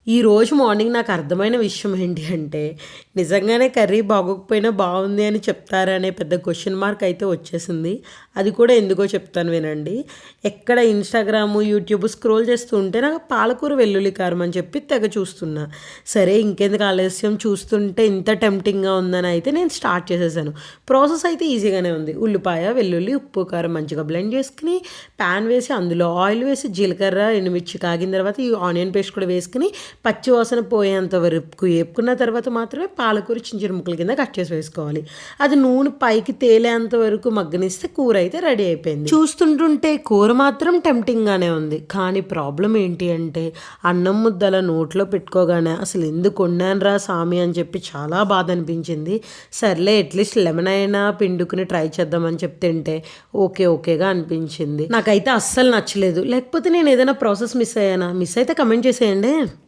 ఈరోజు మార్నింగ్ నాకు అర్థమైన విషయం ఏంటి అంటే, నిజంగానే కర్రీ బాగోకపోయినా బాగుంది అని చెప్తారనే పెద్ద క్వెషన్ మార్క్ అయితే వచ్చేసింది. అది కూడా ఎందుకో చెప్తాను వినండి. ఎక్కడ ఇన్‌స్టాగ్రాము, యూట్యూబ్ స్క్రోల్ చేస్తూ ఉంటే నాకు పాలకూర వెల్లుల్లి కారం అని చెప్పి తెగ చూస్తున్నా. సరే ఇంకెందుకు ఆలస్యం చూస్తుంటే ఇంత టెంప్టింగ్‌గా ఉందని అయితే నేను స్టార్ట్ చేసేసాను. ప్రాసెస్ అయితే ఈజీగానే ఉంది. ఉల్లిపాయ, వెల్లుల్లి, ఉప్పు, కారం మంచిగా బ్లెండ్ చేసుకొని పాన్ వేసి అందులో ఆయిల్ వేసి జీలకర్ర, ఎండుమిర్చి కాగిన తర్వాత ఈ ఆనియన్ పేస్ట్ కూడా వేసుకొని పచ్చి వాసన పోయేంత వరకు వేపుకున్న తర్వాత మాత్రమే పాలకూర చిన్న చిన్న ముక్కల కింద కట్ చేసి వేసుకోవాలి. అది నూనె పైకి తేలేంత వరకు మగ్గనిస్తే కూర అయితే రెడీ అయిపోయింది. చూస్తుంటుంటే కూర మాత్రం టెంప్టింగ్గానే ఉంది. కానీ ప్రాబ్లం ఏంటి అంటే అన్నం ముద్దల నోట్లో పెట్టుకోగానే అసలు ఎందుకు వండానురా సామి అని చెప్పి చాలా బాధ అనిపించింది. సర్లే అట్లీస్ట్ లెమన్ అయినా పిండుకుని ట్రై చేద్దామని చెప్పి తింటే ఓకేగా అనిపించింది. నాకైతే అస్సలు నచ్చలేదు. లేకపోతే నేను ఏదైనా ప్రాసెస్ మిస్ అయ్యానా? మిస్ అయితే కమెంట్ చేసేయండి.